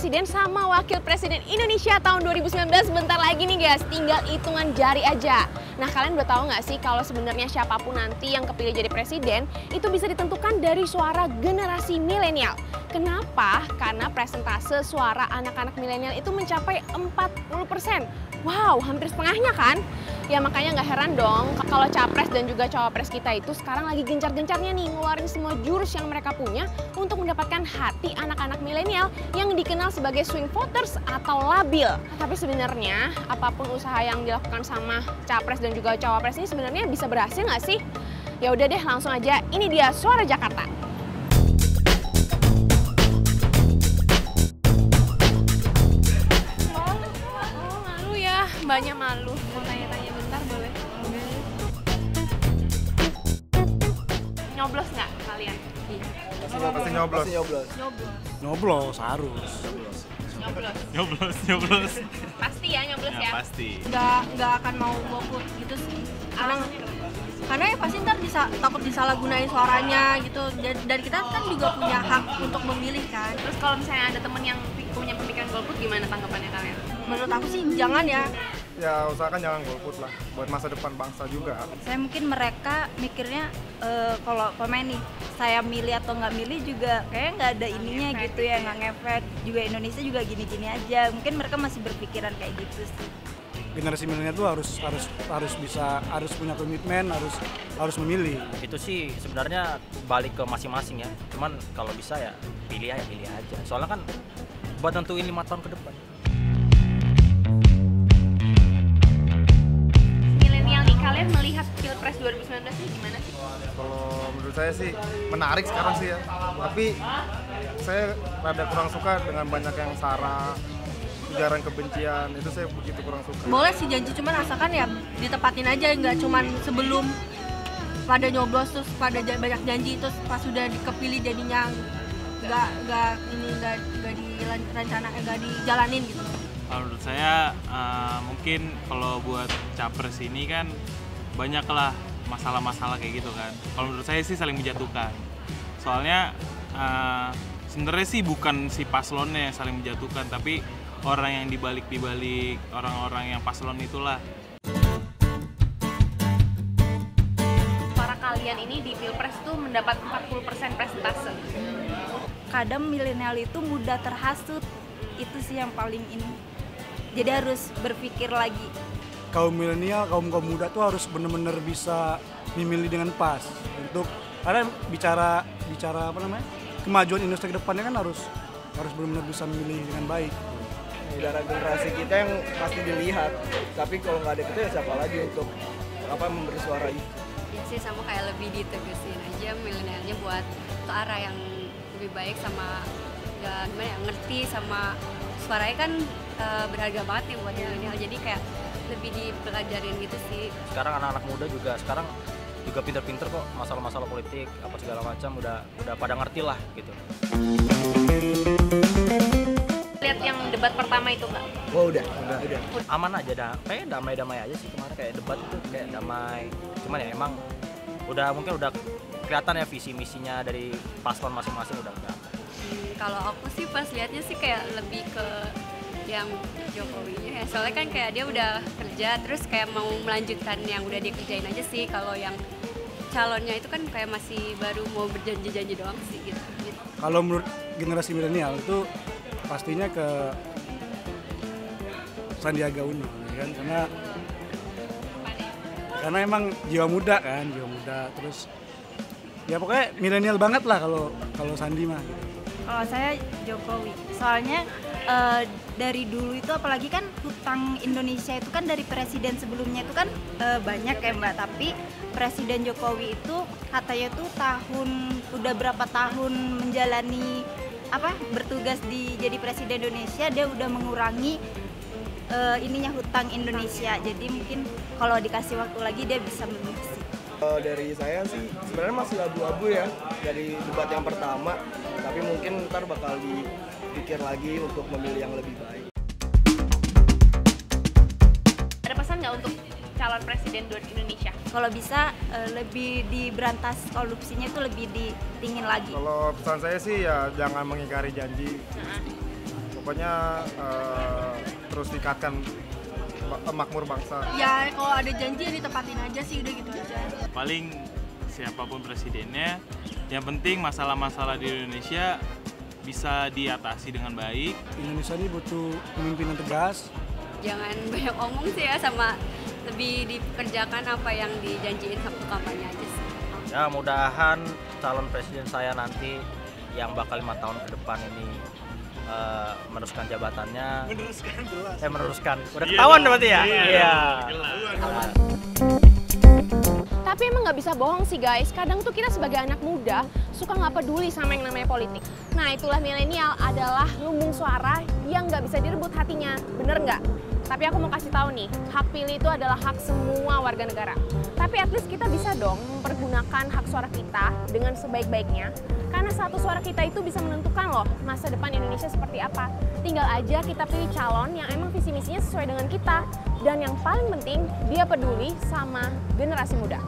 presiden sama wakil presiden Indonesia tahun 2019 bentar lagi nih guys, tinggal hitungan jari aja. Nah, kalian udah tahu nggak sih kalau sebenarnya siapapun nanti yang kepilih jadi presiden itu bisa ditentukan dari suara generasi milenial. Kenapa? Karena presentase suara anak-anak milenial itu mencapai 40%. Wow, hampir setengahnya kan? Ya makanya nggak heran dong kalau capres dan juga cawapres kita itu sekarang lagi gencar-gencarnya nih ngeluarin semua jurus yang mereka punya untuk mendapatkan hati anak-anak milenial yang dikenal sebagai swing voters atau labil. Tapi sebenarnya apapun usaha yang dilakukan sama capres dan juga cawapres ini sebenarnya bisa berhasil nggak sih? Ya udah deh, langsung aja. Ini dia Suara Jakarta. Banyak malu, mau tanya-tanya bentar boleh? Nyoblos nggak kalian? Pasti nyoblos. Nyoblos harus. Nyoblos. Pasti ya nyoblos ya? Pasti. Nggak akan mau golput gitu sih. Karena ya pasti ntar takut disalahgunain suaranya gitu. Dan kita kan juga punya hak untuk memilih kan. Terus kalau misalnya ada temen yang punya pemikiran golput, gimana tanggapannya kalian? Menurut aku sih jangan ya. Ya usahakan jangan golput lah, buat masa depan bangsa juga. Saya mungkin mereka mikirnya kalau pemain nih, saya milih atau nggak milih juga kayaknya nggak ada ininya gitu ya, nggak ngefek. Juga Indonesia juga gini-gini aja. Mungkin mereka masih berpikiran kayak gitu sih. Generasi milenial tuh harus punya komitmen, harus memilih. Itu sih sebenarnya balik ke masing-masing ya. Cuman kalau bisa ya pilih aja. Soalnya kan buat nentuin 5 tahun ke depan. Milenial nih, kalian melihat Pilpres 2019 ini gimana sih? Kalau menurut saya sih menarik sekarang sih ya. Tapi saya rada kurang suka dengan banyak yang sara, ujaran kebencian, itu saya begitu kurang suka. Boleh sih janji, cuman asalkan ya ditepatin aja, nggak cuman sebelum pada nyoblos terus pada banyak janji terus pas sudah dikepilih jadinya nggak dijalanin gitu. Kalau menurut saya mungkin kalau buat capres ini kan banyak lah masalah-masalah kayak gitu kan. Kalau menurut saya sih saling menjatuhkan. Soalnya sebenarnya sih bukan si paslonnya yang saling menjatuhkan, tapi orang yang dibalik orang-orang yang paslon itulah. Suara kalian ini di Pilpres tuh mendapat 40% presentase. Kadang milenial itu mudah terhasut, itu sih yang paling ini. Jadi harus berpikir lagi. Kaum milenial, kaum muda tuh harus benar-benar bisa memilih dengan pas. Karena bicara apa namanya, kemajuan Indonesia ke depannya kan harus benar-benar bisa memilih dengan baik. Darah generasi kita yang pasti dilihat, tapi kalau nggak ada kita ya siapa lagi untuk memberi suara itu. Ya sih sama kayak lebih ditegesin aja milenialnya buat ke arah yang lebih baik sama ya gimana ya, ngerti sama suaranya kan berharga banget ya buat milenial, jadi kayak lebih dipelajarin gitu sih. Sekarang anak-anak muda juga pinter-pinter kok, masalah-masalah politik apa segala macam udah pada ngerti lah gitu. Lihat yang debat pertama itu nggak? Oh udah. Aman aja dah, kayak damai-damai aja sih kemarin, kayak debat itu kayak damai. Cuman ya emang mungkin udah kelihatan ya visi misinya dari paslon masing-masing udah kelihatan. Kalau aku sih pas lihatnya sih kayak lebih ke yang Jokowinya ya, soalnya kan kayak dia udah kerja terus kayak mau melanjutkan yang udah dia kerjain aja sih. Kalau yang calonnya itu kan kayak masih baru mau berjanji-janji doang sih gitu. Kalau menurut generasi milenial itu pastinya ke Sandiaga Uno kan, karena emang jiwa muda terus ya pokoknya milenial banget lah kalau Sandi mah gitu. Kalau saya Jokowi, soalnya dari dulu itu apalagi kan hutang Indonesia itu kan dari presiden sebelumnya itu kan banyak ya Mbak, tapi Presiden Jokowi itu katanya tuh udah berapa tahun menjalani bertugas jadi presiden Indonesia, dia udah mengurangi hutang Indonesia. Jadi mungkin kalau dikasih waktu lagi dia bisa melunasi. Dari saya sih sebenarnya masih abu-abu ya dari debat yang pertama, tapi mungkin ntar bakal dipikir lagi untuk memilih yang lebih baik. Ada pesan nggak untuk calon presiden Indonesia? Kalau bisa lebih diberantas korupsinya itu lebih ditingin lagi. Kalau pesan saya sih ya jangan mengingkari janji. Pokoknya pokoknya terus tingkatkan makmur bangsa. Ya kalau ada janji ya ditepatin aja sih, udah gitu aja. Paling siapapun presidennya, yang penting masalah-masalah di Indonesia bisa diatasi dengan baik. Indonesia ini butuh pemimpinan tegas. Jangan banyak omong sih ya, sama lebih dikerjakan apa yang dijanjiin waktu kampanye aja sih. Ya mudahan calon presiden saya nanti yang bakal 5 tahun ke depan ini meneruskan jabatannya. Meneruskan. Udah ketahuan berarti ya? Iya. Tapi emang nggak bisa bohong sih guys, kadang tuh kita sebagai anak muda suka nggak peduli sama yang namanya politik. Nah itulah milenial adalah lumbung suara yang nggak bisa direbut hatinya, bener nggak? Tapi aku mau kasih tahu nih, hak pilih itu adalah hak semua warga negara. Tapi at least kita bisa dong mempergunakan hak suara kita dengan sebaik-baiknya. Karena satu suara kita itu bisa menentukan loh masa depan Indonesia seperti apa. Tinggal aja kita pilih calon yang emang visi misinya sesuai dengan kita. Dan yang paling penting, dia peduli sama generasi muda.